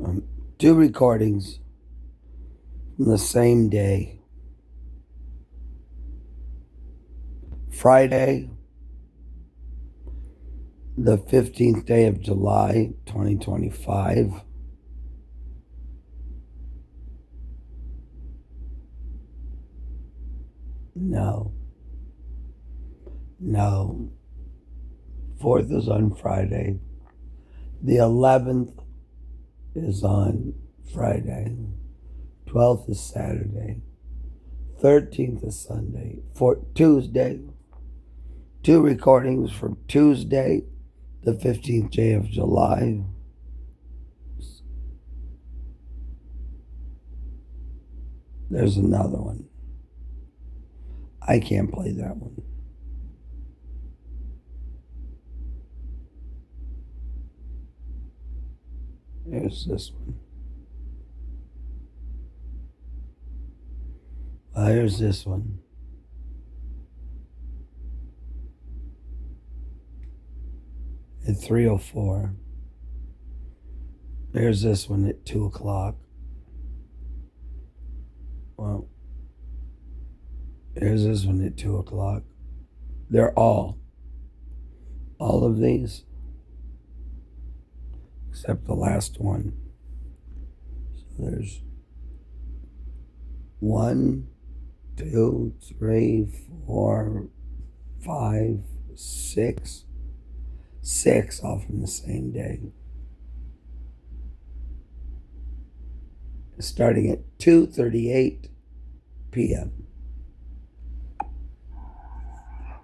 Um, two recordings from the same day. Friday, the 15th day of July, 2025. No. 4th is on Friday. The 11th is on Friday. 12th is Saturday. 13th is Sunday. Tuesday. Two recordings from Tuesday, the 15th day of July. There's another one. I can't play that one. There's this one. There's this one. At 3:04. There's this one at 2 o'clock. Well, there's this one at 2 o'clock. They're all of these, except the last one. So there's 1, 2, 3, 4, 5, 6. 6 all from the same day. Starting at 2:38 p.m.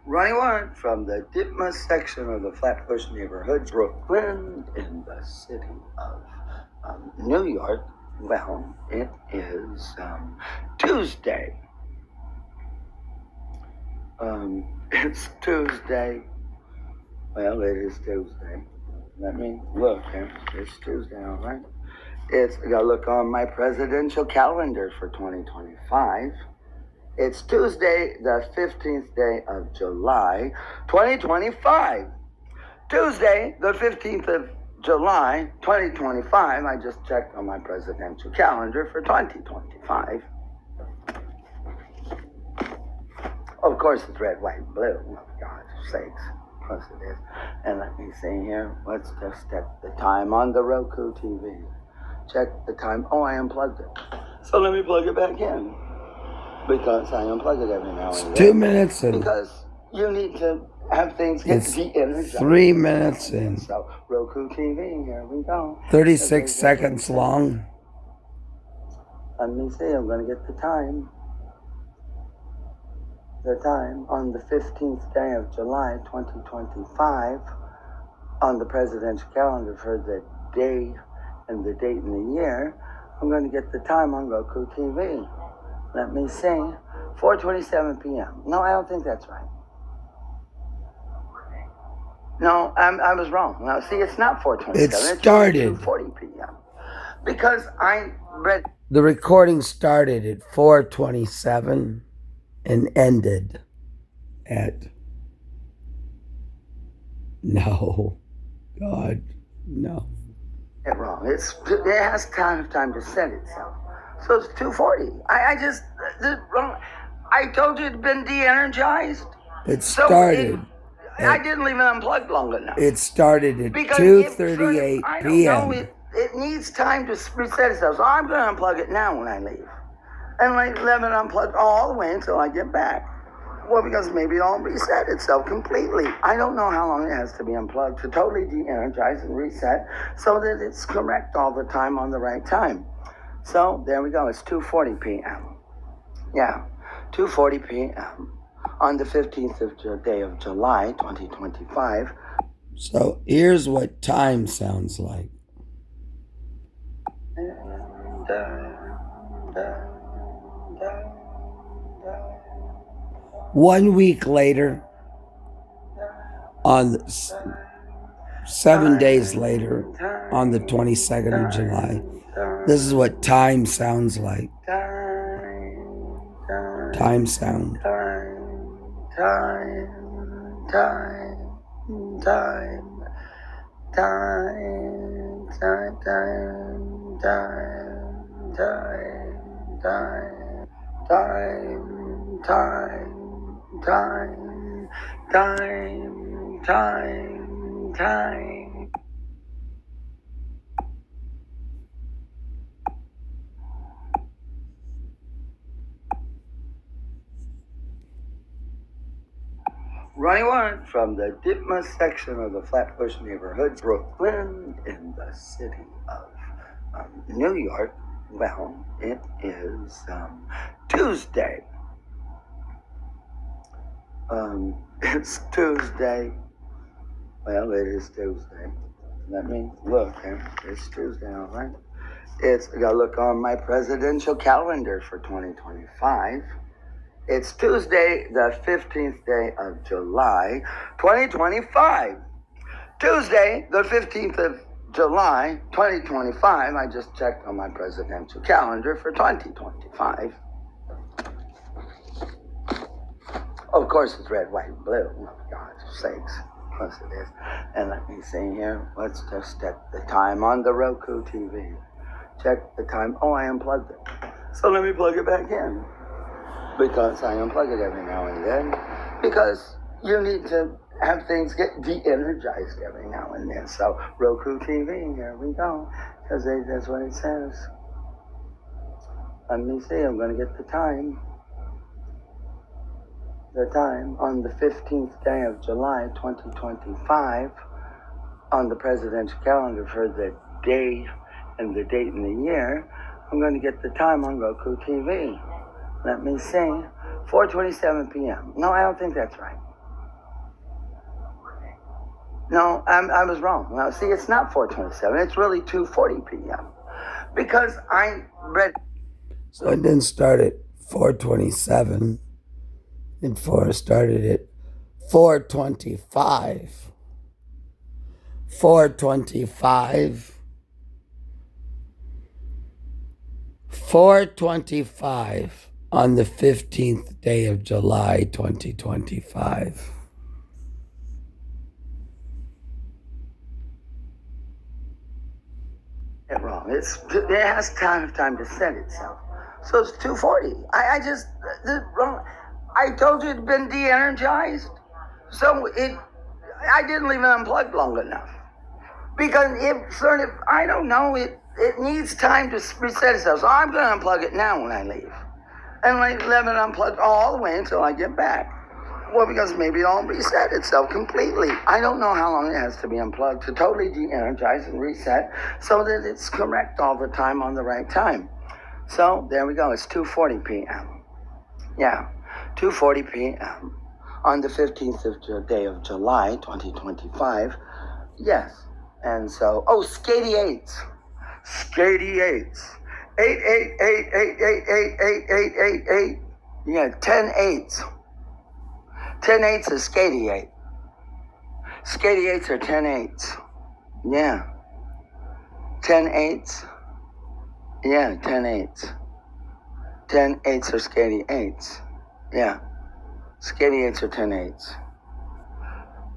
Ronnie Warren from the Ditma section of the Flatbush neighborhood, Brooklyn, in the city of New York. Well, it is Tuesday. It's Tuesday. Well, it is Tuesday. Let me look here. It's Tuesday, all right. I gotta look on my presidential calendar for 2025. It's Tuesday, the 15th day of July, 2025. Tuesday, the 15th of July, 2025. I just checked on my presidential calendar for 2025. Of course, it's red, white, blue. Oh, God's sakes. Of course it is. And let me see here. Let's just check the time on the Roku TV. Check the time. Oh, I unplugged it. So let me plug it back in. Because I unplug it every now and then. It's 2 minutes in. Because you need to have things get de-energized. 3 minutes in. So Roku TV, here we go. 36 seconds long. Let me see, I'm going to get the time. The time on the 15th day of July, 2025, on the presidential calendar for the day and the date and the year. I'm going to get the time on Roku TV. Let me see, 4:27 p.m. No, I don't think that's right. No, I was wrong. Now, see, it's not 4:27. It started. It's 2:40 p.m. Because I read... The recording started at 4:27 and ended at... No. God, no. It wrong. It has time to set itself. So it's 2:40. I told you it'd been de-energized. It started. I didn't leave it unplugged long enough. It started at 2:38 p.m. It needs time to reset itself. So I'm going to unplug it now when I leave. And leave it unplugged all the way until I get back. Well, because maybe it'll reset itself completely. I don't know how long it has to be unplugged to totally de-energize and reset so that it's correct all the time on the right time. So there we go. It's 2:40 p.m. Yeah, 2:40 p.m. on the 15th day of July, 2025. So here's what time sounds like. 1 week later, on 7 days later, on the 22nd of July, this is what time sounds like. Time sound. time, time, time, time, time, time, time, time. Ronnie Warren from the Ditmas section of the Flatbush neighborhood, Brooklyn, in the city of New York. Well, it is Tuesday. It's Tuesday. Well, it is Tuesday. Let me look. It's Tuesday, all right. I gotta look on my presidential calendar for 2025. It's Tuesday, the 15th day of July, 2025. Tuesday, the 15th of July, 2025. I just checked on my presidential calendar for 2025. Of course, it's red, white, and blue. Oh, for God's sakes. Of course it is. And let me see here. Let's just check the time on the Roku TV. Check the time. Oh, I unplugged it. So let me plug it back in. Because I unplug it every now and then. Because you need to have things get de-energized every now and then. So Roku TV, here we go. Because that's what it says. Let me see, I'm going to get the time. The time on the 15th day of July, 2025, on the presidential calendar for the day and the date and the year, I'm going to get the time on Roku TV. Let me see, 4:27 p.m. No, I don't think that's right. No, I was wrong. Now, see, it's not 4:27. It's really 2:40 p.m. Because I read. So it didn't start at 4:27. It started at 4:25. 4:25. 4:25 on the 15th day of July, 2025. Wrong. It has time to set itself. So it's 2:40. I just wrong. I told you it'd been de-energized. So I didn't leave it unplugged long enough. Because I don't know, it needs time to reset itself. So I'm going to unplug it now when I leave. And I leave it unplugged all the way until I get back. Well, because maybe it'll reset itself completely. I don't know how long it has to be unplugged to totally de-energize and reset so that it's correct all the time on the right time. So there we go. It's 2:40 p.m. Yeah, 2:40 p.m. on the 15th day of July, 2025. Yes. And so, Skady eights. Skady eights. 8. Yeah, 10 eights. 10 eights is Skady 8. Skady 8s are 10 eights. Yeah. 10 eights. Yeah, 10 eights. 10 eights are Skady 8s. Yeah. Skady 8s are 10 eights.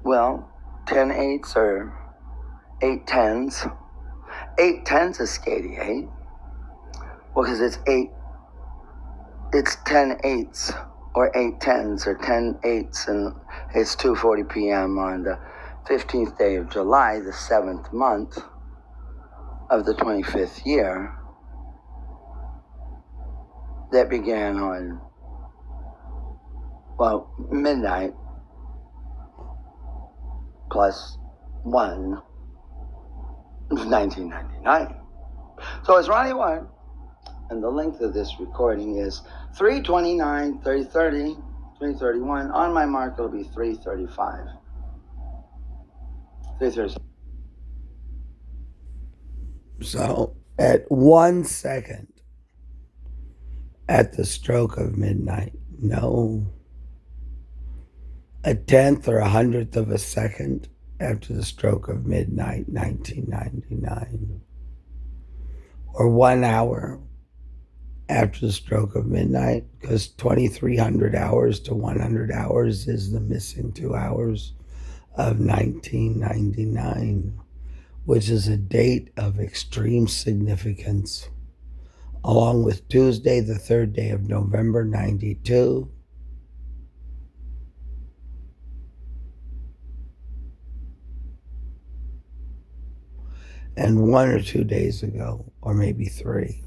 Well, 10 eights are 8 tens. 8 tens is Skady 8. Well, because it's 10 eights. Or 8 tens, or 10 eights, and it's 2:40 p.m. on the 15th day of July, the 7th month of the 25th year. That began on, midnight plus 1 is 1999. So it's Ronnie Warren. And the length of this recording is 3:29, 3:30, 3:31. On my mark, it'll be 3:35. 3:30. So at 1 second at the stroke of midnight, no, a tenth or 100th of a second after the stroke of midnight, 1999, or 1 hour after the stroke of midnight, because 2,300 hours to 100 hours is the missing 2 hours of 1999. which is a date of extreme significance, along with Tuesday, the third day of November 92, and 1 or 2 days ago, or maybe 3.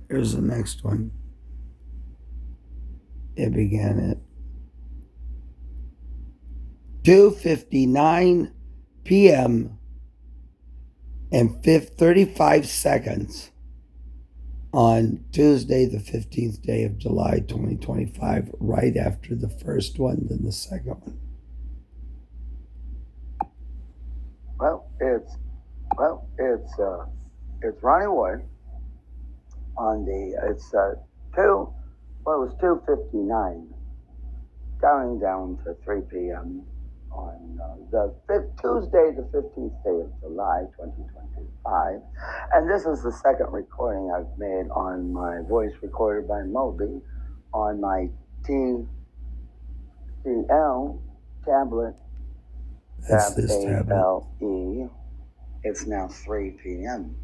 Here's the next one. It began at 2:59 p.m. and 35 seconds on Tuesday, the 15th day of July, 2025, right after the first one, then the second one. It's Ronnie Wood on the, it was 2:59, counting down to 3 p.m. on Tuesday, the 15th day of July, 2025. And this is the second recording I've made on my voice recorder by Moby on my TCL tablet. That's this tablet. ALE. It's now 3 p.m.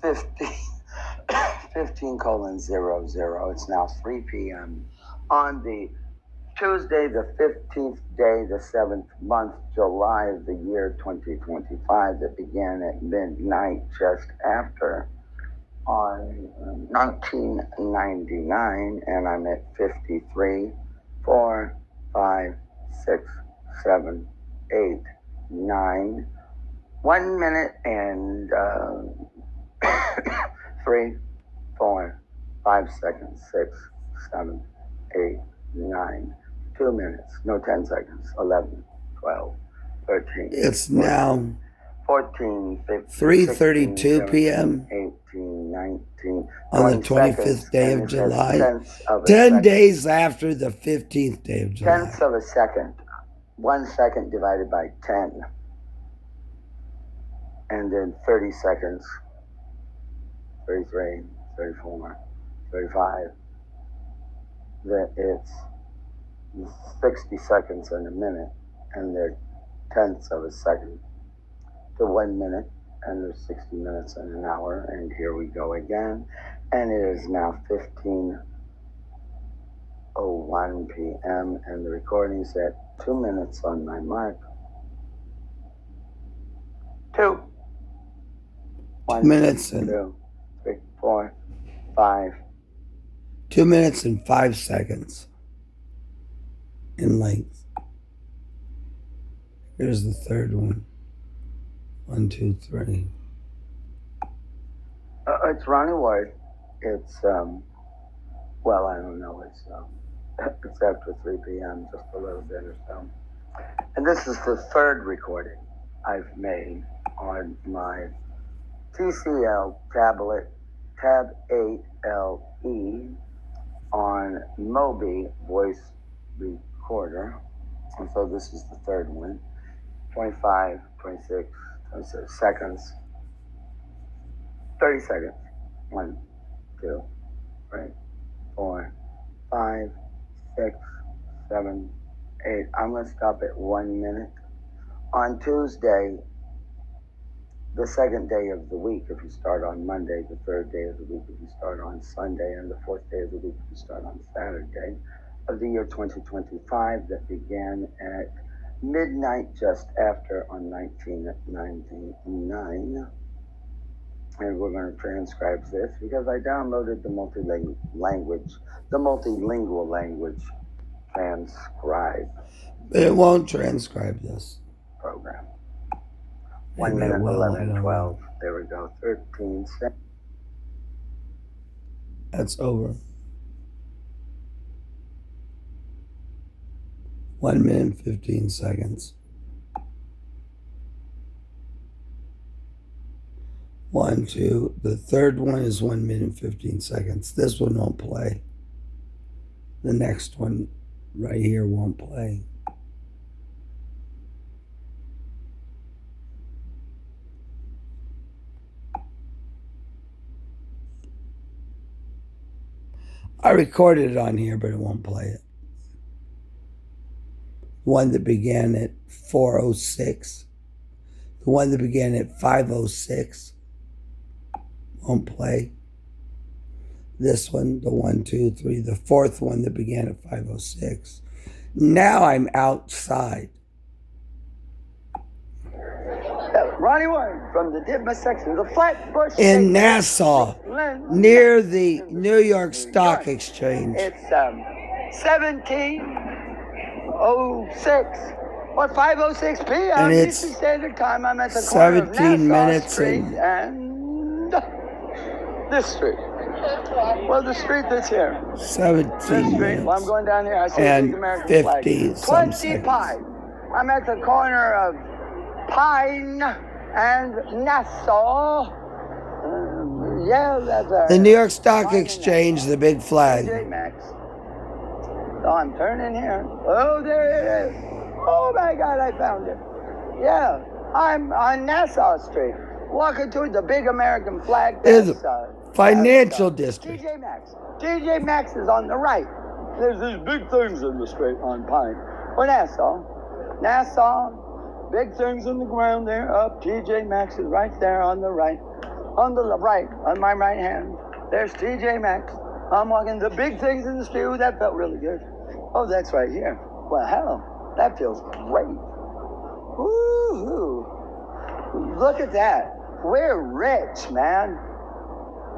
15:00. It's now 3 p.m. on the Tuesday, the 15th day, the 7th month, July of the year 2025, that began at midnight just after on 1999, and I'm at 53, 4, 5, 6, 7, 8, 9, 1 minute and 3, 4, 5 seconds, 6, 7, 8, 9, 2 minutes, no 10 seconds, 11, 12, 13. It's 14, now 14, 15, 3:32 p.m. 18, 19, on the 25th day of July, 10 days after the 15th day of July. Tenths of a second. 1 second divided by 10. And then 30 seconds. 33, 34, 35. That it's 60 seconds in a minute, and they're tenths of a second to 1 minute, and there's 60 minutes in an hour, and here we go again. And it is now 15:01 p.m., and the recording's at 2 minutes on my mark. 2. 2 minutes and 2, 3, 4, 5. 2 minutes and 5 seconds in length. Here's the third one. 1, 2, 3. It's Ronnie Wood. It's well, I don't know. It's after 3 p.m. just a little bit or so. And this is the third recording I've made on my TCL tablet, Tab 8LE, on Moby voice recorder. And so this is the third one. 25, 26, 27 seconds. 30 seconds. 1, 2, 3, 4, 5, 6, 7, 8. I'm going to stop at 1 minute. On Tuesday, the second day of the week, if you start on Monday, the third day of the week, if you start on Sunday, and the fourth day of the week, if you start on Saturday of the year 2025, that began at midnight just after on 1999. And we're going to transcribe this because I downloaded the multilingual language transcribe But it won't transcribe this program. Maybe 1 minute, it will, 11, I don't 12. know. There we go. 13 seconds. That's over. 1 minute, 15 seconds. 1, 2. The third one is 1 minute, 15 seconds. This one won't play. The next one right here won't play. I recorded it on here, but it won't play it. The one that began at 4:06. The one that began at 5:06 won't play. This one, the 1, 2, 3, the fourth one that began at 5:06. Now I'm outside. Ronnie Warren from the Dibma section, the Flatbush In Nassau, near the New York Stock Exchange. It's 17:06. What, 5:06 p.m. And it's Eastern Standard Time. I'm at the corner of 17 Nassau minutes Street and this street. Well, the street that's here. 17 minutes. Well, I'm going down here. I see And the American 50 flag. some 20 seconds. Pine. I'm at the corner of Pine and Nassau. Yeah, that's The New York Stock Exchange, the big flag. TJ Maxx. So I'm turning here. Oh, there it is. Oh my God, I found it. Yeah, I'm on Nassau Street, walking toward the big American flag. Is financial district. TJ Maxx. TJ Maxx is on the right. There's these big things in the street on Pine. Or Nassau. Nassau, big things on the ground there. Up, TJ Maxx is right there on the right. On the right, on my right hand. There's TJ Maxx. I'm walking the big things in the street. Ooh, that felt really good. Oh, that's right here. Well, hell, that feels great. Woo-hoo. Look at that. We're rich, man.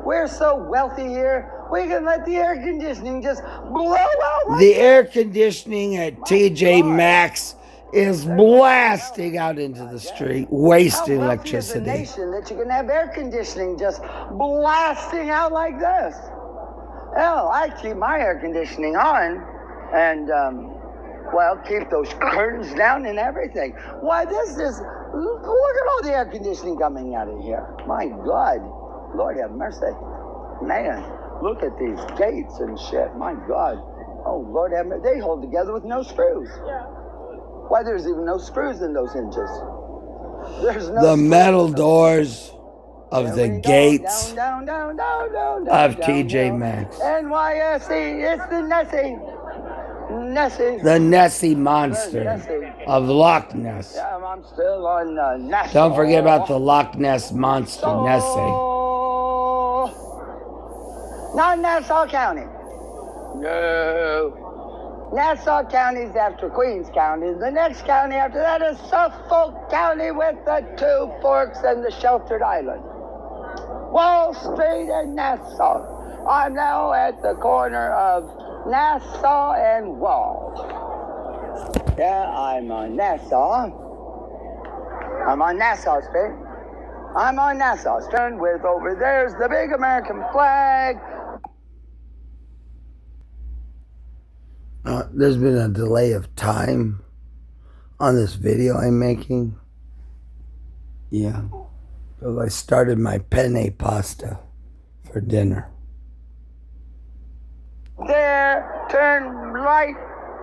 We're so wealthy here. We can let the air conditioning just blow out. Like The air conditioning at TJ Maxx is blasting out into the street, wasting How wealthy is electricity. the nation that you can have air conditioning just blasting out like this? Hell, I keep my air conditioning on and, well, keep those curtains down and everything. Why, this is, look at all the air conditioning coming out of here. My God, Lord have mercy. Man, look at these gates and shit. My God. Oh, Lord have mercy. They hold together with no screws. Yeah. Why, there's even no screws in those hinges. There's no The screws. metal doors of the gates Down, of TJ Maxx. NYSE, it's the Nessie. Nessie. The Nessie monster Nessie. of Loch Ness. Yeah, I'm still on Nassau. Don't forget about the Loch Ness monster, Nessie. Not Nassau County. No. Nassau County is after Queens County. The next county after that is Suffolk County with the two forks and the sheltered island. Wall Street and Nassau. I'm now at the corner of Nassau and Wall. Yeah, I'm on Nassau. I'm on Nassau Street. I'm on Nassau Street with over there's the big American flag. There's been a delay of time on this video I'm making. Yeah. Because I started my penne pasta for dinner. There, turn right,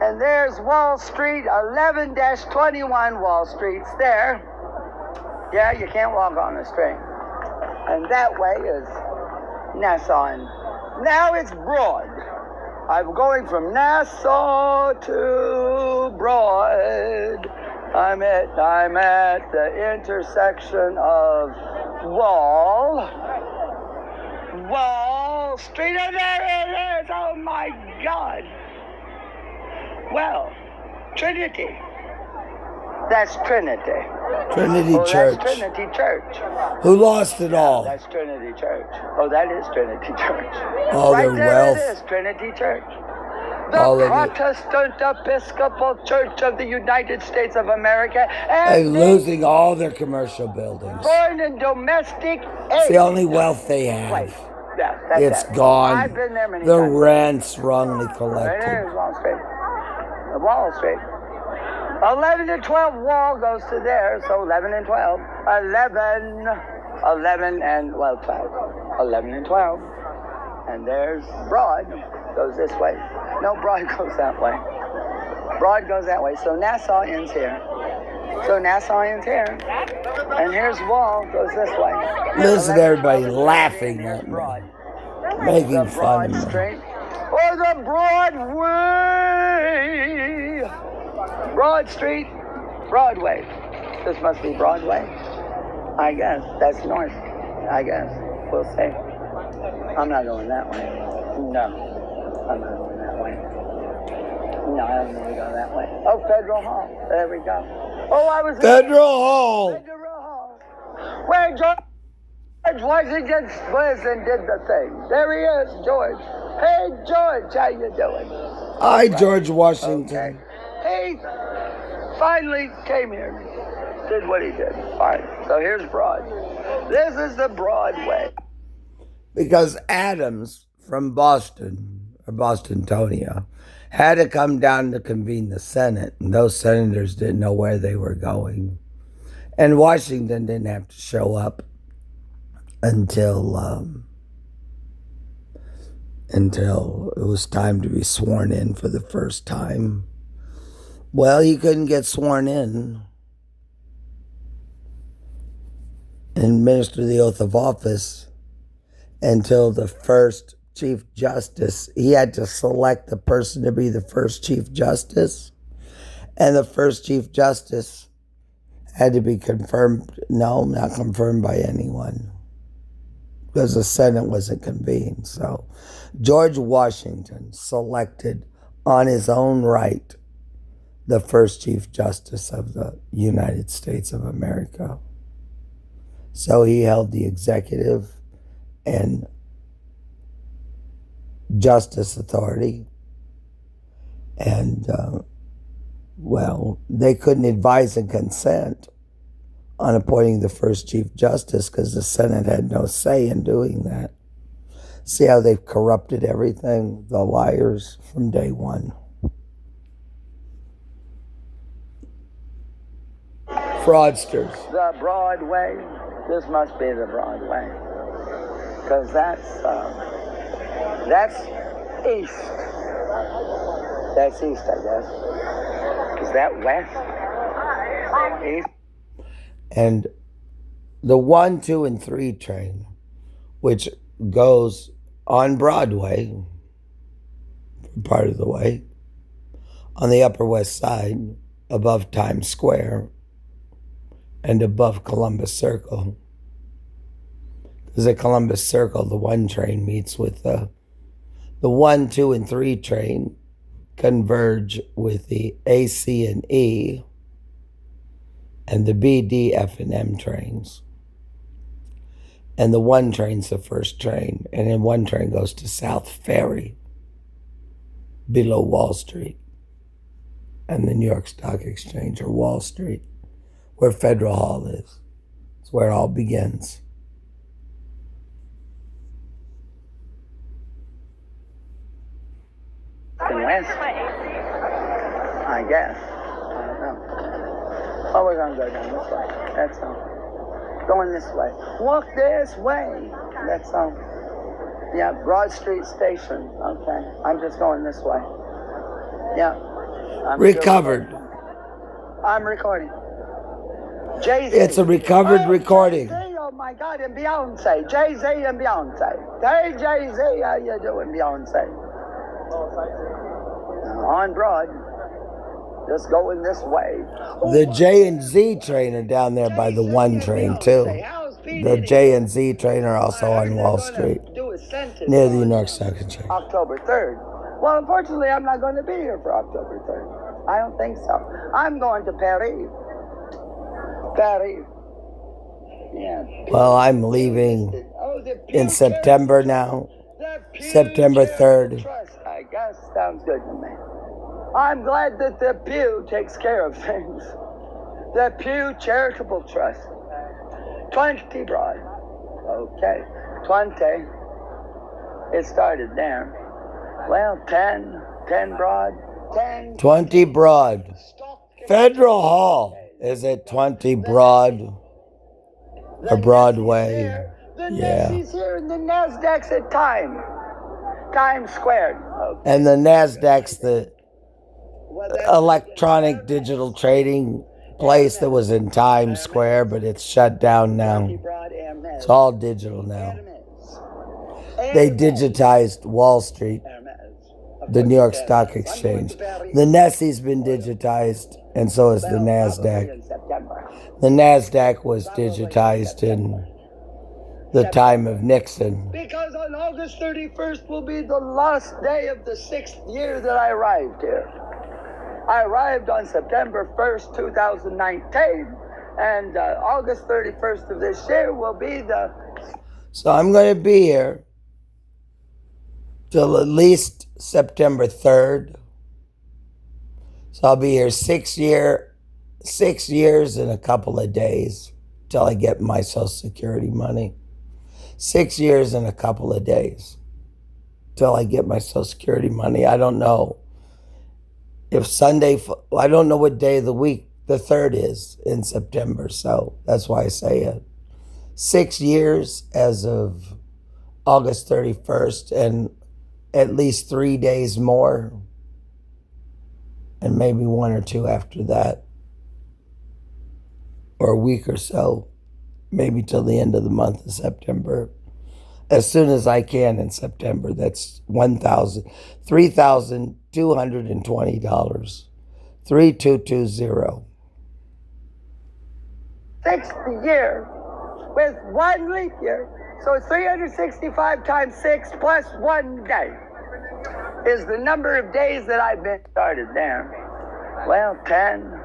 and there's Wall Street, 11-21 Wall Street's there. Yeah, you can't walk on the street. And that way is Nassau. And now it's Broad. I'm going from Nassau to Broad. I'm at the intersection of Wall Street, and there it is. Oh my God. Well, Trinity. That's Trinity. Trinity Church. That's Trinity Church. Who lost it all? That's Trinity Church. Oh, that is Trinity Church. All right their there wealth. It is Trinity Church. The All of it. Protestant Episcopal Church of the United States of America. They're And losing all their commercial buildings. foreign and domestic It's aid. the only wealth they Right. have. Yeah, that's It's it. gone. I've been there many The times. rent's wrongly Right collected. there is Wall Street. The Wall Street. 11 and 12 Wall goes to there, so 11 and 12. 11 and, well, 12. 11 and 12. And there's Broad, goes this way. No, Broad goes that way. Broad goes that way, so Nassau ends here. And here's Wall, goes this way. Listen to everybody laughing at me, Broad. making The fun Broad of me. Street. or the Broadway. Broad Street, Broadway. This must be Broadway. I guess. That's north. I guess. We'll see. I'm not going that way. No. I'm not going that way. No, I don't want to go that way. Oh, Federal Hall. There we go. Oh, I was... Federal Hall. Federal Hall. Where George Washington Wilson did the thing. There he is, George. Hey, George, how you doing? Hi, George Washington. Okay. He finally came here, did what he did. Fine. So here's Broad. This is the Broadway. Because Adams from Boston, or Bostontonia, had to come down to convene the Senate, and those senators didn't know where they were going. And Washington didn't have to show up until it was time to be sworn in for the first time. Well, he couldn't get sworn in and administer the oath of office until the first Chief Justice. He had to select the person to be the first Chief Justice, and the first Chief Justice had to be confirmed. No, not confirmed by anyone, because the Senate wasn't convened. So George Washington selected on his own right the first Chief Justice of the United States of America. So he held the executive and justice authority. And, well, they couldn't advise and consent on appointing the first Chief Justice because the Senate had no say in doing that. See how they've corrupted everything? The liars from day one. Fraudsters. The Broadway. This must be the Broadway. Because that's east. That's east, I guess. Is that west? East? And the 1, 2, and 3 train, which goes on Broadway, part of the way, on the Upper West Side, above Times Square, and above Columbus Circle. Because at Columbus Circle, the 1 train meets with the 1, 2, and 3 train converge with the A, C, and E, and the B, D, F, and M trains. And the 1 train's the first train, and then 1 train goes to South Ferry, below Wall Street, and the New York Stock Exchange, or Wall Street, where Federal Hall is. It's where it all begins. West? I guess. I don't know. Oh, we're going to go down this way. That's all. Going this way. Walk this way. That's all. Yeah, Broad Street Station. Okay. I'm just going this way. Yeah. Recovered. I'm recording. Jay-Z. It's a recovered recording. Jay-Z, oh my God, and Beyonce. Jay-Z and Beyonce. Hey, Jay-Z, how you doing, Beyonce? On Broad. Just going this way. The J and Z train are down there by the 1 train, too. The J and Z train are also on Wall Street, near the New York Stock Exchange. October 3rd. Well, unfortunately, I'm not going to be here for October 3rd. I don't think so. I'm going to Paris. Paris. Yeah. Well, I'm leaving in September now. September 3rd. Trust, I guess sounds good to me. I'm glad that the Pew takes care of things. The Pew Charitable Trust. 20 Broad. Okay. 20. It started there. Well, 10 Broad. 10. 20 Broad. Federal Hall is at 20 Broad. Or Broadway. The Yeah. Nifty's here and the NASDAQ's at Times Square. Okay. And the NASDAQ's the Well, that's electronic digital trading place that was in Times Square, but it's shut down now. Broad Hermes. It's all digital now. Hermes. They Hermes. digitized Wall Street. Hermes. the New York Stock Exchange. The NSE's been digitized, and so is the NASDAQ. The NASDAQ was digitized in the time of Nixon. Because on August 31st will be the last day of the 6th year that I arrived here. I arrived on September 1st, 2019, and August 31st of this year will be the... So I'm going to be here till at least September 3rd. So I'll be here 6 years and a couple of days till I get my Social Security money. 6 years and a couple of days till I get my Social Security money. I don't know if Sunday, I don't know what day of the week the 3rd is in September. So that's why I say it. 6 years as of August 31st and at least 3 days more. And maybe 1 or 2 after that. Or a week or so. Maybe till the end of the month of September. As soon as I can in September. That's $3,220. 3220. 6th year with 1 leap year. So it's 365 times 6 plus 1 day is the number of days that I've been started there. Well, 10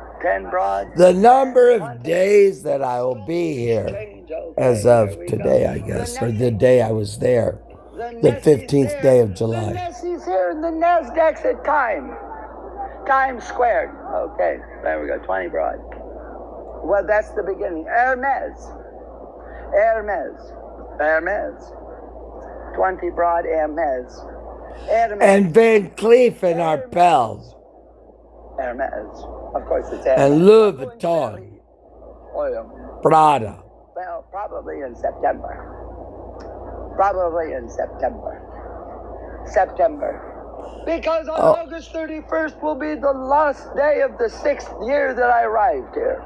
broad. The number of days that I will be here as of today, I guess, or the day I was there, the 15th day of July. The NSE's here and the NASDAQ's at Times Squared. Okay, there we go, 20 broad. Well, that's the beginning. Hermes. 20 broad Hermes. And Van Cleef and Arpels. Hermes. Of course it's Hermes. And Louis Vuitton. Prada. Well, probably in September. Because on August 31st will be the last day of the 6th year that I arrived here.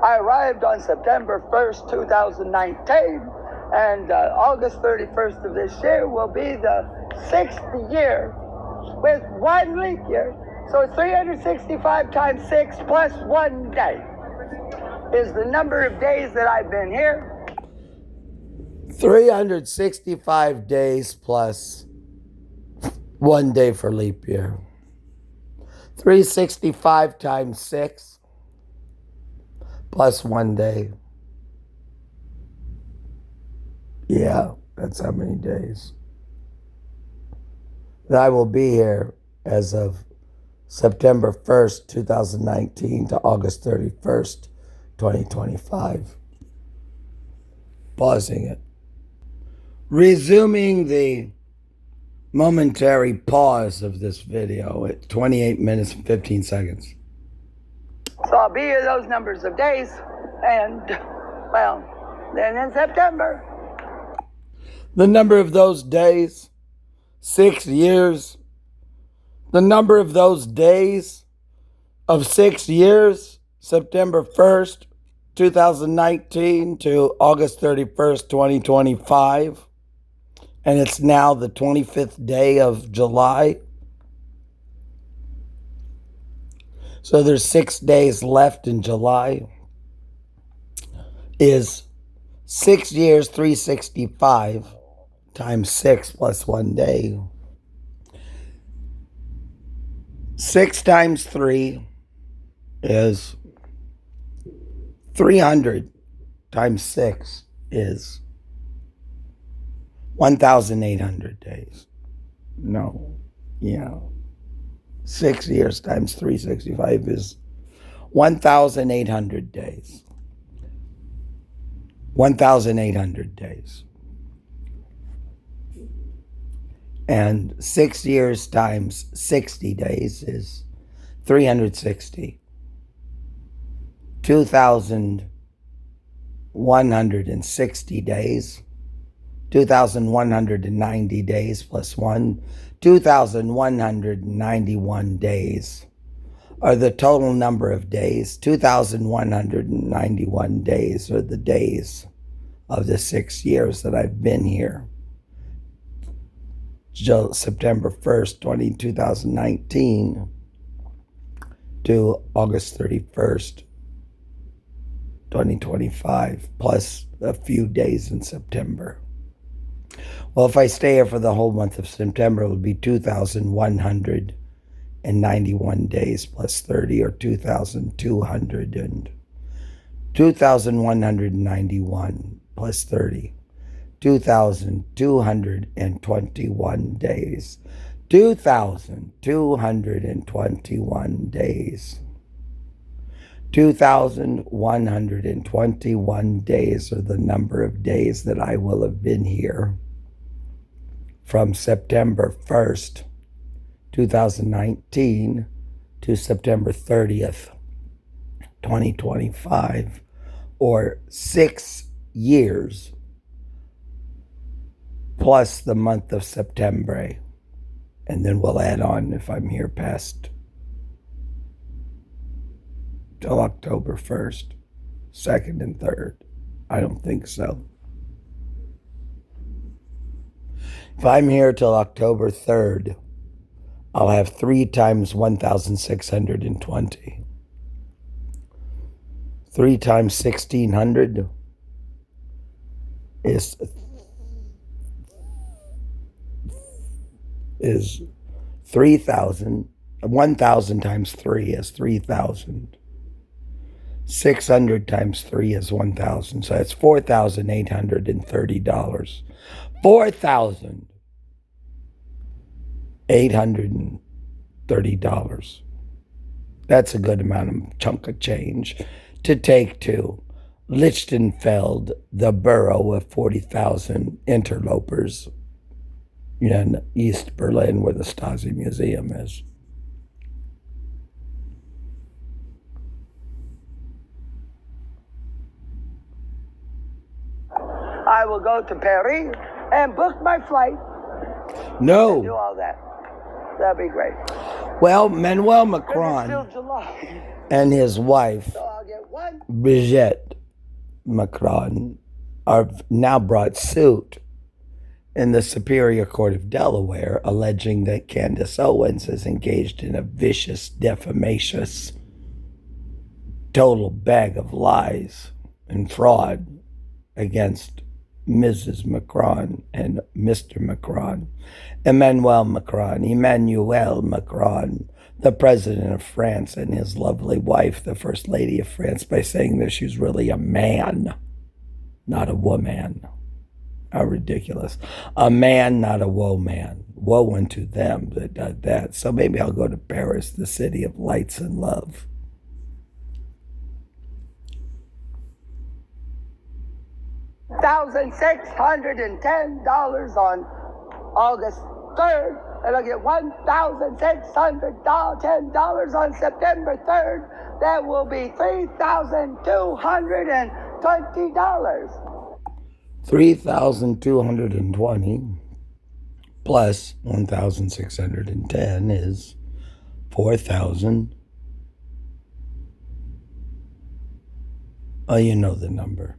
I arrived on September 1st, 2019, and August 31st of this year will be the 6th year with 1 leap year. So it's 365 times 6 plus 1 day is the number of days that I've been here. 365 days plus 1 day for leap year. 365 times 6 plus 1 day. Yeah, that's how many days. And I will be here as of September 1st, 2019 to August 31st, 2025. Pausing it. Resuming the momentary pause of this video at 28 minutes and 15 seconds. So I'll be here those numbers of days, and, well, then in September. The number of those days, 6 years. The number of those days of 6 years, September 1st, 2019 to August 31st, 2025. And it's now the 25th day of July. So there's 6 days left in July. Is 6 years, 365 times 6 plus 1 day. 6 times 3 is 300 times 6 is 1,800 days. No, yeah. 6 years times 365 is 1,800 days. 1,800 days. And 6 years times 60 days is 360. 2,160 days. 2,190 days plus 1. 2,191 days are the total number of days. 2,191 days are the days of the 6 years that I've been here. September 1st, 2019 to August 31st, 2025, plus a few days in September. Well, if I stay here for the whole month of September, it would be 2,191 days plus 30, or 2,191 plus 30. 2,221 days. 2,221 days. 2,121 days are the number of days that I will have been here from September 1st, 2019 to September 30th, 2025, or 6 years plus the month of September. And then we'll add on if I'm here past till October 1st, 2nd, and 3rd. I don't think so. If I'm here till October 3rd, I'll have 3 times 1,620. 3 times 1,600 is 3,000. 1,000 times 3 is 3,000. 600 times 3 is 1,000. So that's $4,830. $4,830. That's a good amount of chunk of change to take to Lichtenfeld, the borough of 40,000 interlopers in East Berlin, where the Stasi Museum is. I will go to Paris and book my flight. No. Do all that. That'd be great. Well, Manuel It's still Macron July. and his wife, So I'll get one. Brigitte Macron, are now brought suit in the Superior Court of Delaware, alleging that Candace Owens is engaged in a vicious, defamacious, total bag of lies and fraud against Mrs. Macron and Mr. Macron, Emmanuel Macron, the president of France, and his lovely wife, the First Lady of France, by saying that she's really a man, not a woman. How ridiculous. A man, not a woman. Woe unto them that did that. So maybe I'll go to Paris, the city of lights and love. $1,610 on August 3rd, and I'll get $1,610 on September 3rd. That will be $3,220. 3,220 plus 1,610 is 4,000. Oh, you know the number.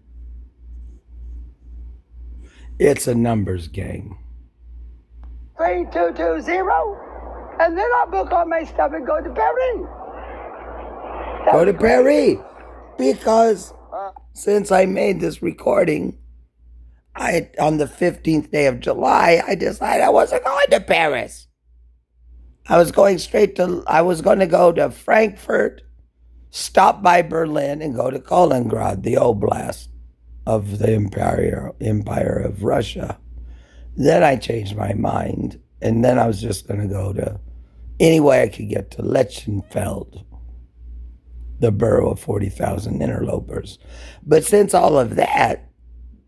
It's a numbers game. 3220, and then I'll book all my stuff and go to Paris. Go to Paris, because since I made this recording, on the 15th day of July, I decided I wasn't going to Paris. I was going to go to Frankfurt, stop by Berlin, and go to Kaliningrad, the oblast of the Empire of Russia. Then I changed my mind, and then I was just going to go to any way I could get to Lichtenfeld, the borough of 40,000 interlopers. But since all of that,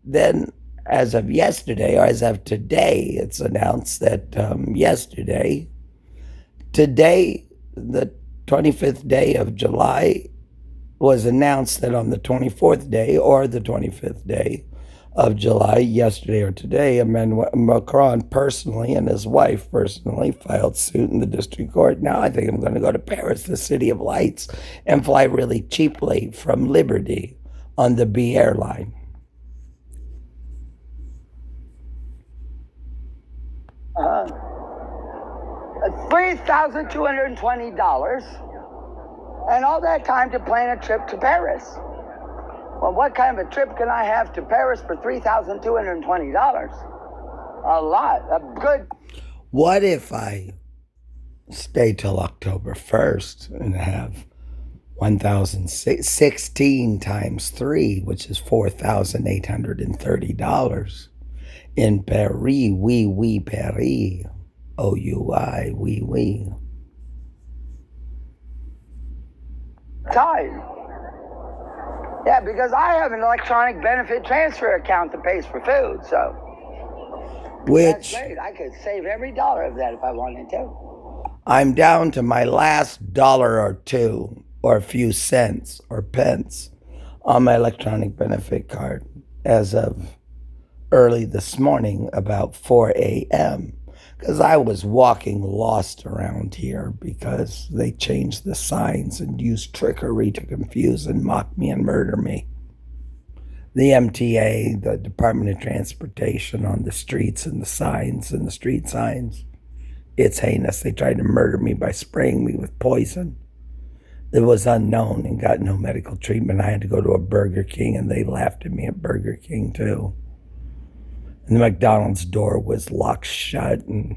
then as of yesterday, or as of today, it's announced that today, the 25th day of July, was announced that on the 24th day or the 25th day of July, yesterday or today, Emmanuel Macron personally and his wife personally filed suit in the district court. Now I think I'm going to go to Paris, the city of lights, and fly really cheaply from Liberty on the B airline. $3,220, and all that time to plan a trip to Paris. Well, what kind of a trip can I have to Paris for $3,220? A lot. A good. What if I stay till October 1st and have 1,016 times 3, which is $4,830 in Paris, oui, Paris, OUI, oui. Time. Yeah, because I have an electronic benefit transfer account that pays for food, so. Which That's great. I could save every dollar of that if I wanted to. I'm down to my last dollar or two, or a few cents or pence on my electronic benefit card as of early this morning, about 4 a.m., because I was walking lost around here because they changed the signs and used trickery to confuse and mock me and murder me. The MTA, the Department of Transportation, on the streets and the signs and the street signs, it's heinous. They tried to murder me by spraying me with poison. It was unknown and got no medical treatment. I had to go to a Burger King, and they laughed at me at Burger King too. And the McDonald's door was locked shut, and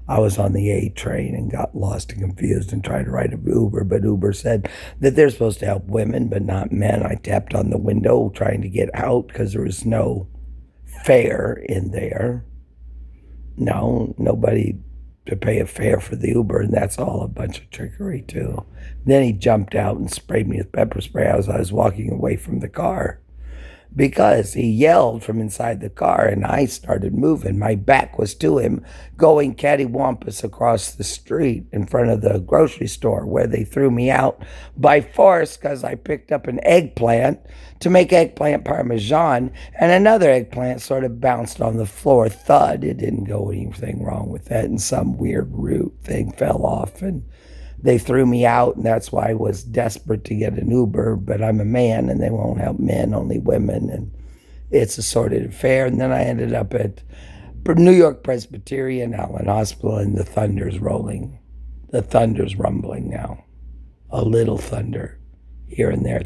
I was on the A train and got lost and confused and tried to ride an Uber, but Uber said that they're supposed to help women but not men. I tapped on the window trying to get out because there was no fare in there. No, nobody to pay a fare for the Uber, and that's all a bunch of trickery too. Then he jumped out and sprayed me with pepper spray as I was walking away from the car, because he yelled from inside the car, and I started moving. My back was to him, going cattywampus across the street in front of the grocery store, where they threw me out by force because I picked up an eggplant to make eggplant parmesan, and another eggplant sort of bounced on the floor. Thud. It didn't go anything wrong with that, and some weird root thing fell off, and they threw me out, and that's why I was desperate to get an Uber, but I'm a man, and they won't help men, only women, and it's a sordid affair. And then I ended up at New York Presbyterian Allen Hospital, and the thunder's rolling. The thunder's rumbling now. A little thunder here and there.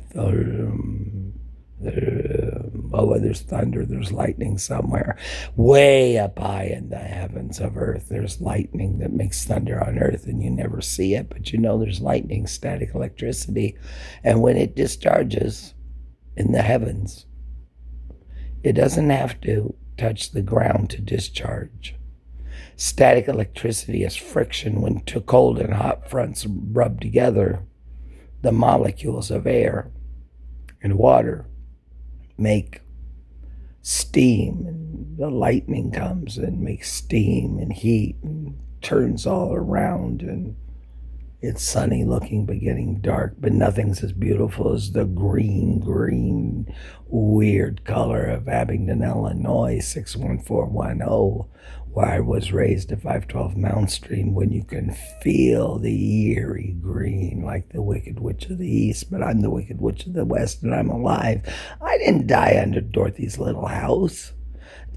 Oh, there's thunder, there's lightning somewhere. Way up high in the heavens of earth, there's lightning that makes thunder on earth, and you never see it, but you know there's lightning, static electricity. And when it discharges in the heavens, it doesn't have to touch the ground to discharge. Static electricity is friction when two cold and hot fronts rub together. The molecules of air and water make steam, and the lightning comes and makes steam and heat and turns all around, and it's sunny looking but getting dark, but nothing's as beautiful as the green weird color of Abingdon, Illinois 61410, where I was raised at 512 Mount Street, when you can feel the eerie green like the Wicked Witch of the East, but I'm the Wicked Witch of the West, and I'm alive. I didn't die under Dorothy's little house.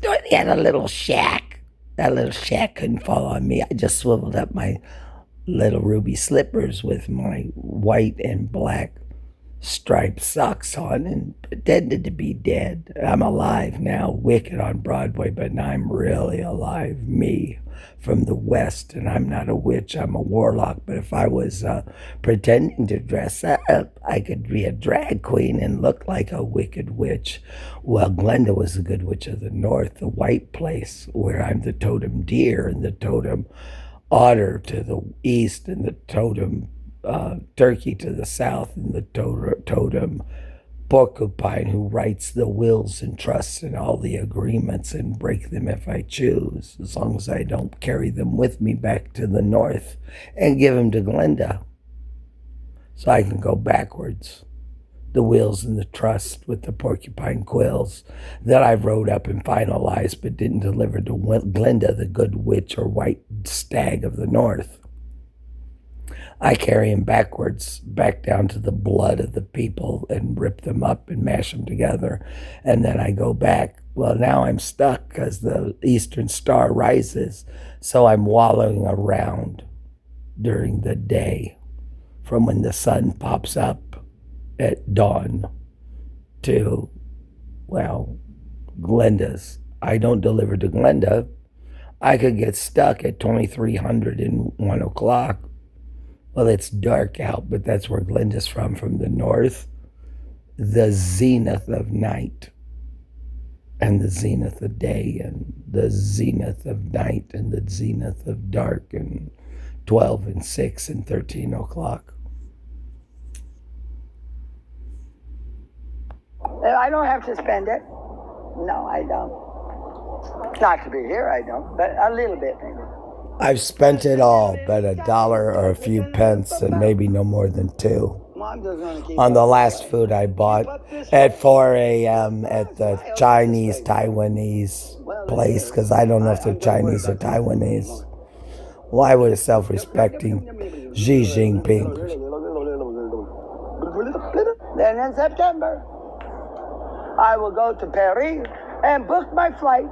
Dorothy had a little shack. That little shack couldn't fall on me. I just swiveled up my little ruby slippers with my white and black striped socks on and pretended to be dead. I'm alive now, Wicked on Broadway, but I'm really alive, me, from the West, and I'm not a witch, I'm a warlock. But if I was pretending to dress up, I could be a drag queen and look like a wicked witch. Well, Glenda was the Good Witch of the North, the white place, where I'm the totem deer and the totem otter to the east, and the totem turkey to the south, and the totem porcupine who writes the wills and trusts and all the agreements and break them if I choose, as long as I don't carry them with me back to the north and give them to Glenda so I can go backwards. The wills and the trust with the porcupine quills that I wrote up and finalized but didn't deliver to Glenda, the good witch or white stag of the north. I carry them backwards, back down to the blood of the people, and rip them up and mash them together. And then I go back. Well, now I'm stuck because the Eastern Star rises. So I'm wallowing around during the day, from when the sun pops up at dawn to, well, Glenda's. I don't deliver to Glenda. I could get stuck at 2300 and 1 o'clock. Well, it's dark out, but that's where Glenda's from the north. The zenith of night and the zenith of day and the zenith of night and the zenith of dark and 12 and 6 and 13 o'clock. I don't have to spend it. No, I don't. Not to be here, I don't, but a little bit maybe. I've spent it all, but $1 or a few pence and maybe no more than 2. Well, I'm just gonna keep On the up last this food I bought way. at 4 a.m. at the Chinese Taiwanese place, because I don't know if they're Chinese or Taiwanese. Why would a self-respecting Xi Jinping? Then in September, I will go to Paris and book my flight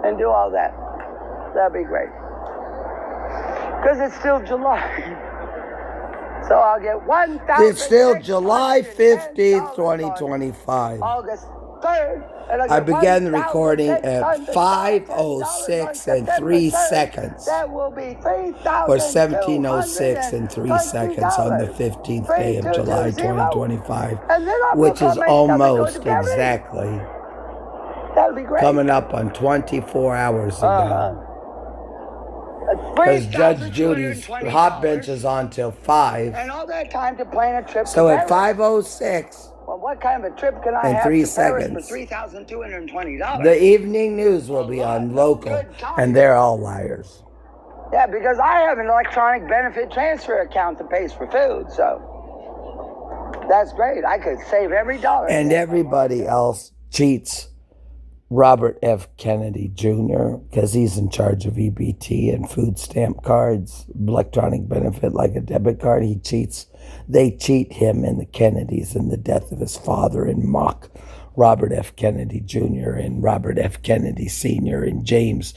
and do all that. That'd be great. Because it's still July. So I'll get 1,000. It's still July 15th, 2025. August 3rd. I began the recording at 5:06 and 3 seconds. That will be $3,000. Or 17:06 and 3 seconds on the 15th day of July 2025, which is almost exactly That would be great. coming up on 24 hours ago. Because Judge Judy's hot bench is on till 5. And all that time to plan a trip So to at Paris. 5:06, Well, what kind of a trip can I in have 3 to Paris seconds. for $3,220? the evening news will be on local, and they're all liars. Yeah, because I have an electronic benefit transfer account that pays for food, so that's great. I could save every dollar. And everybody else cheats Robert F. Kennedy Jr. because he's in charge of EBT and food stamp cards, electronic benefit like a debit card. He cheats. They cheat him and the Kennedys in the death of his father and mock Robert F. Kennedy Jr. and Robert F. Kennedy Sr. and James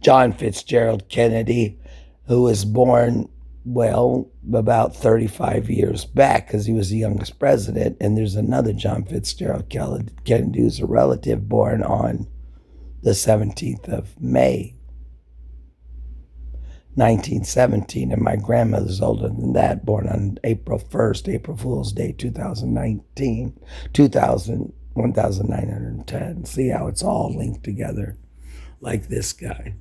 John Fitzgerald Kennedy, who was born, well, about 35 years back because he was the youngest president. And there's another John Fitzgerald Kennedy who's a relative born on the 17th of May, 1917. And my grandmother's older than that, born on April 1st, April Fool's Day, 2019, 1910. See how it's all linked together like this guy.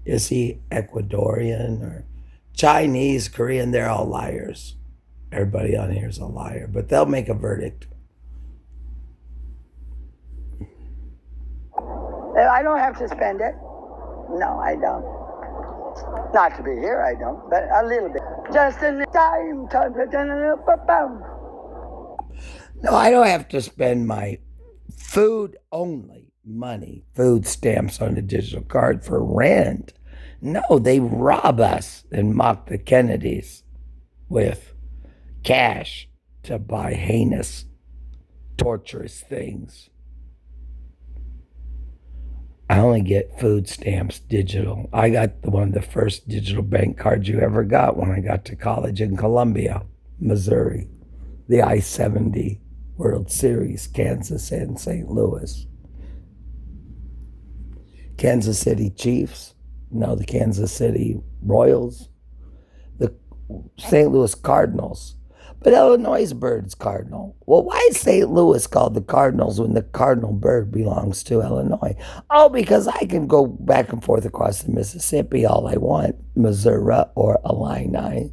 Is he Ecuadorian or Chinese, Korean? They're all liars. Everybody on here is a liar, but they'll make a verdict. I don't have to spend it. No, I don't. Not to be here, I don't, but a little bit. Just in time. No, I don't have to spend my food only money, food stamps on a digital card for rent. No, they rob us and mock the Kennedys with cash to buy heinous, torturous things. I only get food stamps digital. I got one of the first digital bank cards you ever got when I got to college in Columbia, Missouri. The I-70 World Series, Kansas and St. Louis. Kansas City Chiefs, no, the Kansas City Royals, the St. Louis Cardinals, but Illinois' bird's cardinal. Well, why is St. Louis called the Cardinals when the cardinal bird belongs to Illinois? Oh, because I can go back and forth across the Mississippi all I want, Missouri or Illini.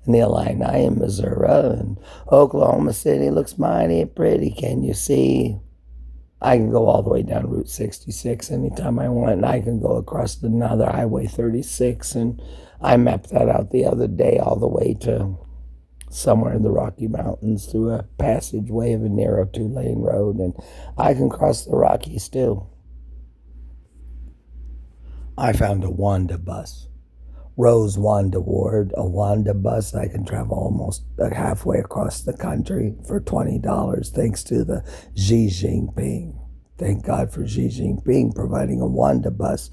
And the Illini in Missouri and Oklahoma City looks mighty pretty, can you see? I can go all the way down Route 66 anytime I want, and I can go across another Highway 36, and I mapped that out the other day all the way to somewhere in the Rocky Mountains through a passageway of a narrow 2-lane road, and I can cross the Rockies too. I found a Wanda bus. Rose Wanda Ward, a Wanda bus. I can travel almost halfway across the country for $20 thanks to the Xi Jinping. Thank God for Xi Jinping providing a Wanda bus,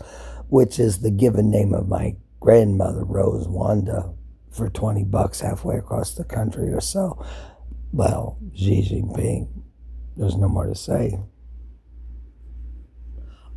which is the given name of my grandmother, Rose Wanda, for $20 halfway across the country or so. Well, Xi Jinping, there's no more to say.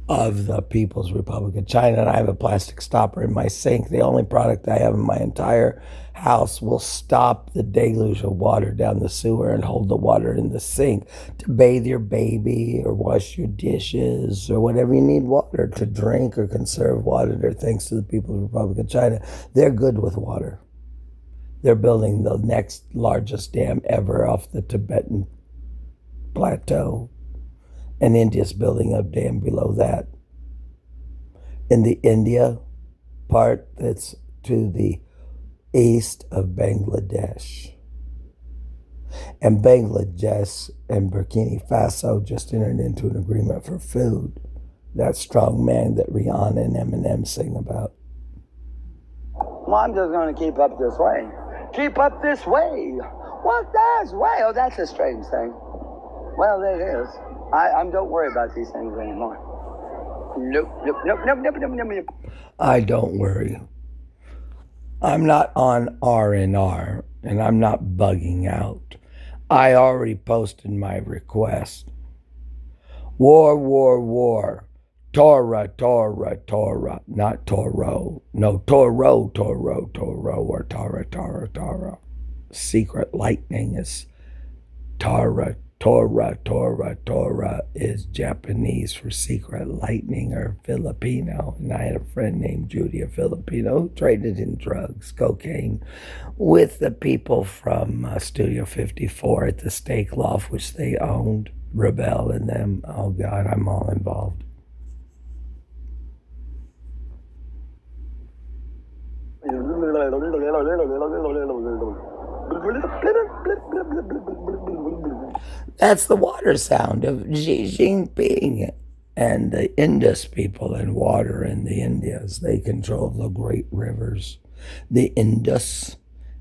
Of the People's Republic of China, and I have a plastic stopper in my sink. The only product I have in my entire house will stop the deluge of water down the sewer and hold the water in the sink to bathe your baby or wash your dishes or whatever you need water to drink or conserve water there. Thanks to the People's Republic of China, they're good with water. They're building the next largest dam ever off the Tibetan plateau. And India's building a dam below that. In the India part that's to the east of Bangladesh. And Bangladesh and Burkina Faso just entered into an agreement for food. That strong man that Rihanna and Eminem sing about. Well, I'm just going to keep up this way. Keep up this way. What this way? Oh, that's a strange thing. Well, it is. I don't worry about these things anymore. Nope. I don't worry. I'm not on R&R, and I'm not bugging out. I already posted my request. War. Torah. Not Toro. No, Toro, or Torah. Secret lightning is Torah. Torah is Japanese for secret lightning or Filipino. And I had a friend named Judy, a Filipino, who traded in drugs, cocaine, with the people from Studio 54 at the steak loft, which they owned, Rebel and them. Oh, God, I'm all involved. That's the water sound of Xi Jinping and the Indus people and water in the Indias. They control the great rivers, the Indus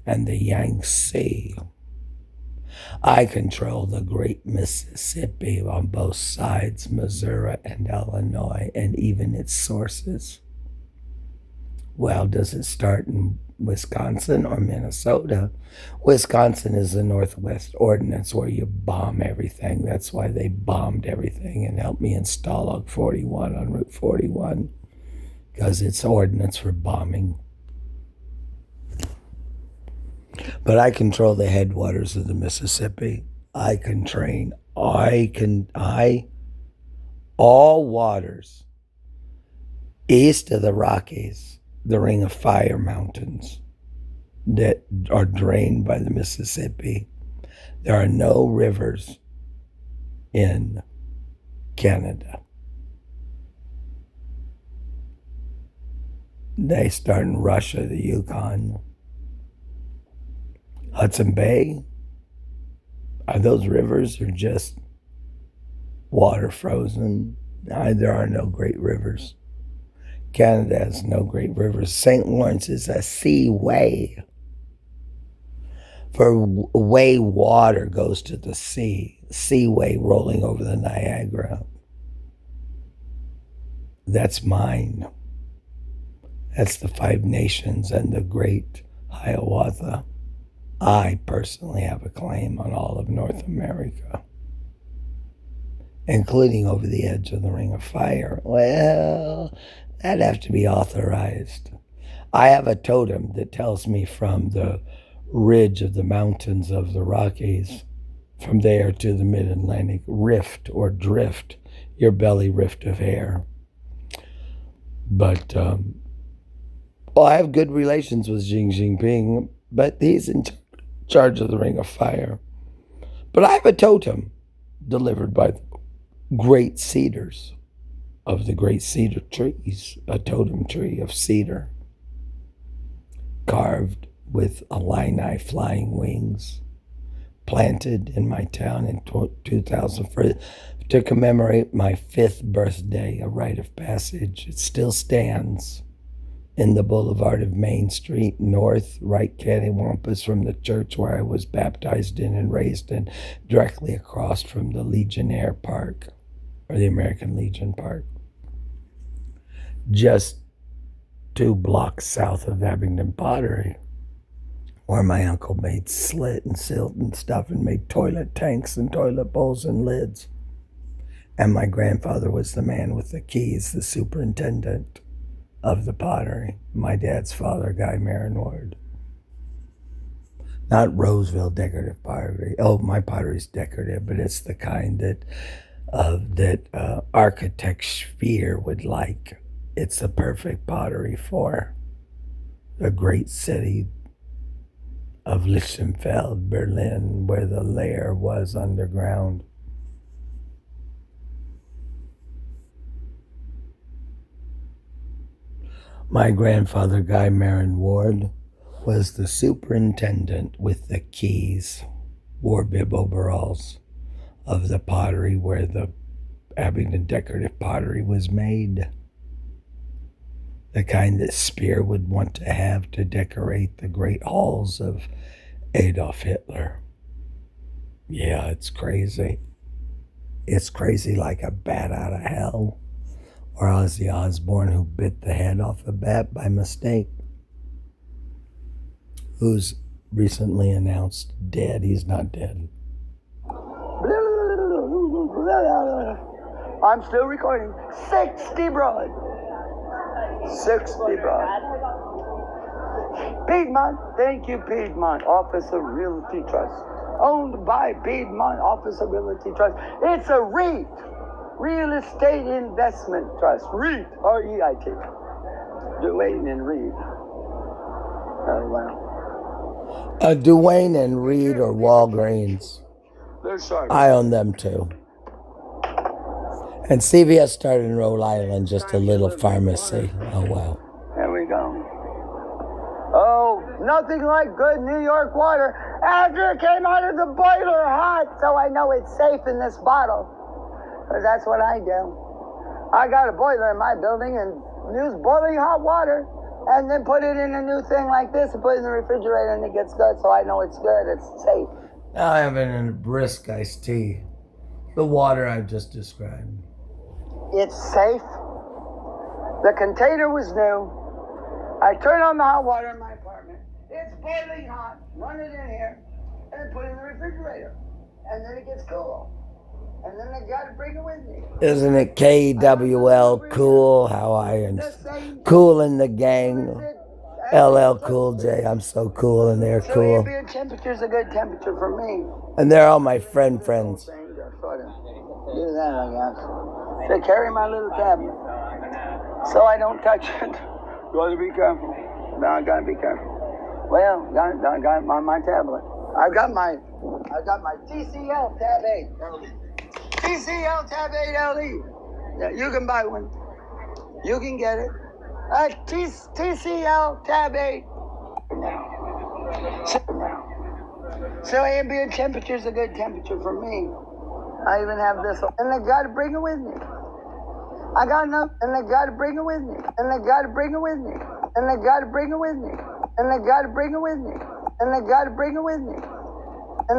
and the Yangtze. I control the great Mississippi on both sides, Missouri and Illinois, and even its sources. Well, does it start in Wisconsin or Minnesota? Wisconsin is the Northwest Ordinance where you bomb everything. That's why they bombed everything and helped me install Log 41 on Route 41, because it's ordinance for bombing. But I control the headwaters of the Mississippi. All waters east of the Rockies, the Ring of Fire mountains that are drained by the Mississippi. There are no rivers in Canada. They start in Russia, the Yukon. Hudson Bay, are those rivers or just water frozen? There are no great rivers. Canada has no great rivers. St. Lawrence is a seaway. For way water goes to the sea, seaway rolling over the Niagara. That's mine. That's the Five Nations and the Great Hiawatha. I personally have a claim on all of North America, including over the edge of the Ring of Fire. Well, that'd have to be authorized. I have a totem that tells me from the ridge of the mountains of the Rockies, from there to the mid-Atlantic rift or drift, your belly rift of hair. But, I have good relations with Xi Jinping, but he's in charge of the Ring of Fire. But I have a totem delivered by the great cedars of the great cedar trees, a totem tree of cedar, carved with Illini flying wings, planted in my town in 2000 to commemorate my 5th birthday, a rite of passage. It still stands in the boulevard of Main Street, north, right cattywampus from the church where I was baptized in and raised in, directly across from the Legionnaire Park, or the American Legion Park. Just 2 blocks south of Abingdon Pottery, where my uncle made slit and silt and stuff and made toilet tanks and toilet bowls and lids. And my grandfather was the man with the keys, the superintendent of the pottery. My dad's father, Guy Marin Ward. Not Roseville decorative pottery. Oh, my pottery's decorative, but it's the kind that architect Speer would like. It's the perfect pottery for the great city of Lichtenfeld, Berlin, where the lair was underground. My grandfather, Guy Marin Ward, was the superintendent with the keys, wore bib overalls, of the pottery where the Abingdon decorative pottery was made. The kind that Speer would want to have to decorate the great halls of Adolf Hitler. Yeah, it's crazy. It's crazy like a bat out of hell. Or Ozzy Osbourne, who bit the head off a bat by mistake, who's recently announced dead. He's not dead. I'm still recording. 60 broad. 60 broad. Piedmont, thank you, Piedmont Office of Realty Trust. Owned by Piedmont Office of Realty Trust. It's a REIT. Real Estate Investment Trust. REIT. R-E-I-T. Duane and Reed. Oh, wow. Duane and Reed or Walgreens. They're sharp. I own them too. And CVS started in Rhode Island, just a little pharmacy. Oh, wow. There we go. Oh, nothing like good New York water after it came out of the boiler hot, so I know it's safe in this bottle. Because that's what I do. I got a boiler in my building and use boiling hot water and then put it in a new thing like this and put it in the refrigerator and it gets good, so I know it's good, it's safe. Now I have it in a brisk iced tea. The water I've just described. It's safe. The container was new. I turn on the hot water in my apartment. It's boiling hot. Run it in here and put it in the refrigerator. And then it gets cool. And then I gotta bring it with me. Isn't it KWL cool? Hawaiians. Cool in the gang. LL Cool J. I'm so cool and they're cool. So ambient temperature's a good temperature for me. And they're all my friends. Sort of do that, I guess. To carry my little tablet. So I don't touch it. Gotta be careful. No, I gotta be careful. Well, got on my tablet. I've got my TCL Tab 8 LE. TCL Tab 8 LE. Yeah, you can buy one. You can get it. TCL Tab 8. So ambient temperature's a good temperature for me. I even have this, and I gotta bring it with me. I got enough, and I gotta bring it with me. And I gotta bring it with me. And I gotta bring it with me. And I gotta bring it with me. And I gotta bring it with me.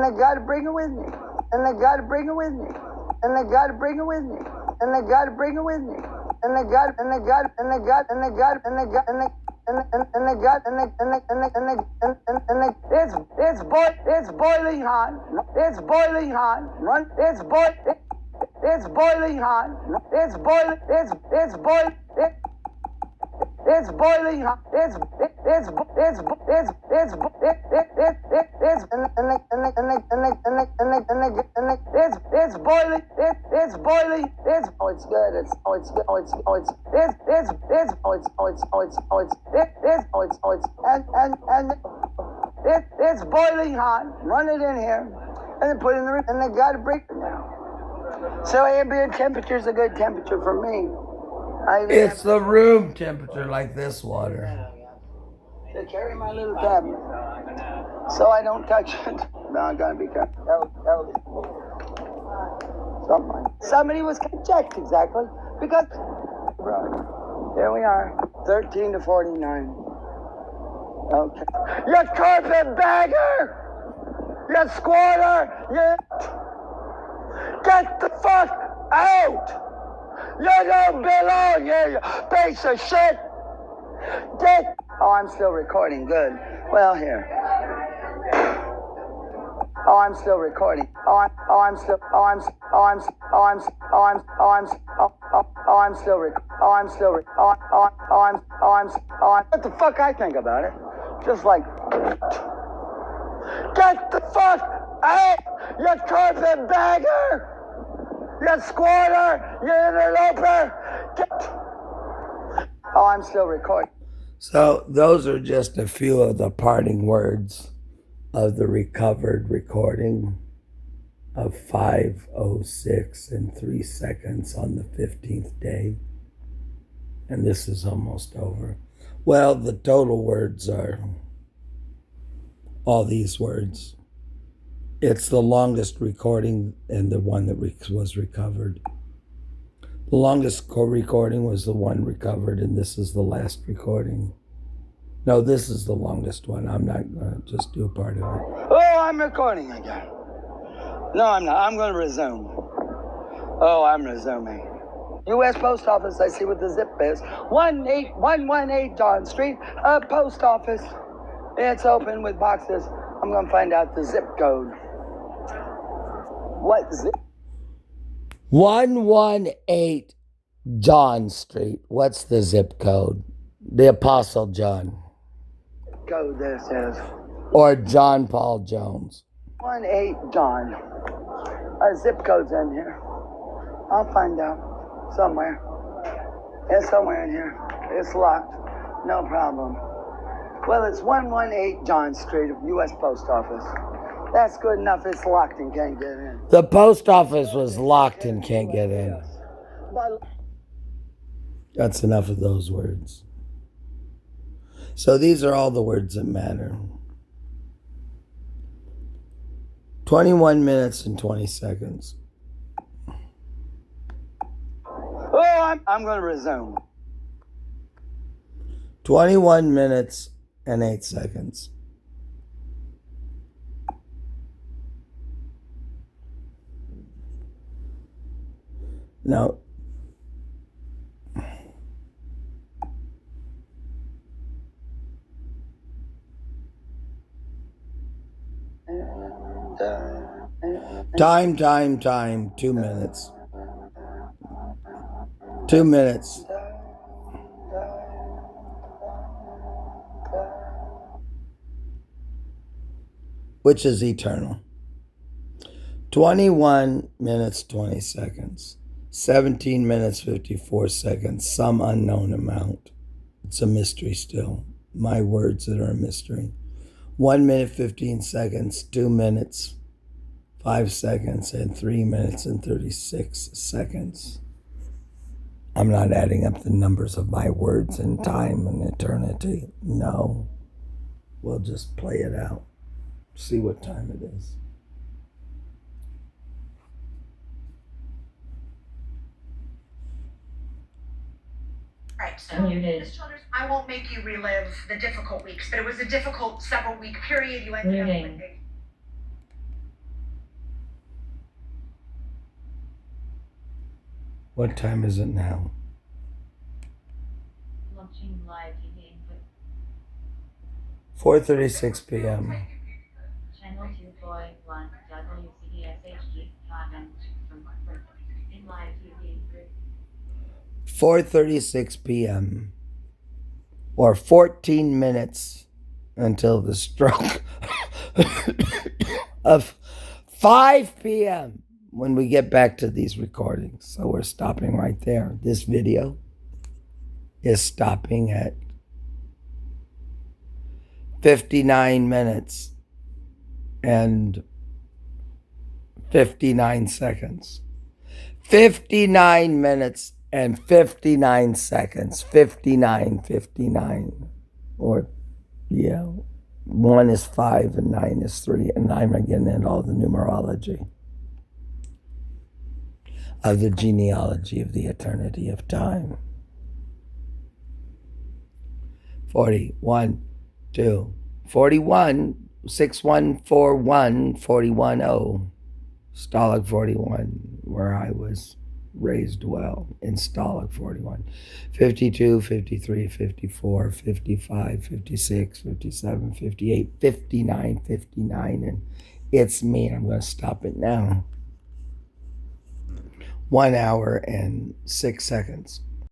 And I gotta bring it with me. And I gotta bring it with me. And I gotta bring it with me. And I gotta bring it with me. And I got it's boiling hot. It's boiling hot. It's boiling hot. It's boiling hot. It's boiling hot. Run it in here and then put it in the and I gotta break it now. So ambient temperature's a good temperature for me. It's the room temperature like this water. To carry my little tablet. So I don't touch it. No, I gotta be careful. Somebody was checked exactly. Because here we are. 13 to 49. Okay. You carpetbagger! You squatter! You get the fuck out! You don't belong here, you piece of shit! Oh, I'm still recording. Good. Well, here. Oh, I'm still recording. I'm still what the fuck I think about it. Just like, get the fuck out, you carpetbagger! You squatter! You interloper! Oh, I'm still recording. So those are just a few of the parting words of the recovered recording of 5:06 and 3 seconds on the 15th day. And this is almost over. Well, the total words are all these words. It's the longest recording and the one that was recovered. The longest recording was the one recovered, and this is the last recording. No, this is the longest one. I'm not going to just do a part of it. Oh, I'm recording again. No, I'm not. I'm going to resume. Oh, I'm resuming. U.S. Post Office, I see what the zip is. 18118 John Street, post office. It's open with boxes. I'm going to find out the zip code. What zip? 118 John Street. What's the zip code? The Apostle John. Code this is. Or John Paul Jones. 18 John. Zip code's in here. I'll find out. Somewhere. It's somewhere in here. It's locked. No problem. Well, it's 118 John Street of U.S. Post Office. That's good enough. It's locked and can't get in. The post office was locked and can't get in. That's enough of those words. So these are all the words that matter. 21 minutes and 20 seconds. Oh, I'm going to resume. 21 minutes and 8 seconds. Now, time, 2 minutes. 2 minutes. Which is eternal. 21 minutes, 20 seconds. 17 minutes, 54 seconds. Some unknown amount. It's a mystery still. My words that are a mystery. 1 minute, 15 seconds. 2 minutes, 5 seconds. And 3 minutes and 36 seconds. I'm not adding up the numbers of my words in time and eternity. No. We'll just play it out. See what time it is. Right, so Ms. Childers, I won't make you relive the difficult weeks, but it was a difficult several-week period. You ended up with a What time is it now? Watching live TV input. 4:36 p.m. Channel 2.1 WCDSHD content from in live TV input. 4:36 p.m. or 14 minutes until the stroke of 5 p.m. when we get back to these recordings. So we're stopping right there. This video is stopping at 59 minutes and 59 seconds. 59 minutes and 59 seconds. 59. Or, yeah, 1 is 5 and 9 is 3. And I'm again in all the numerology of the genealogy of the eternity of time. 41, 2, 41, 6141, 41, 0. Stalag 41, where I was raised well. Installed 41. 52, 53, 54, 55, 56, 57, 58, 59, 59. And it's me. I'm going to stop it now. 1 hour and 6 seconds.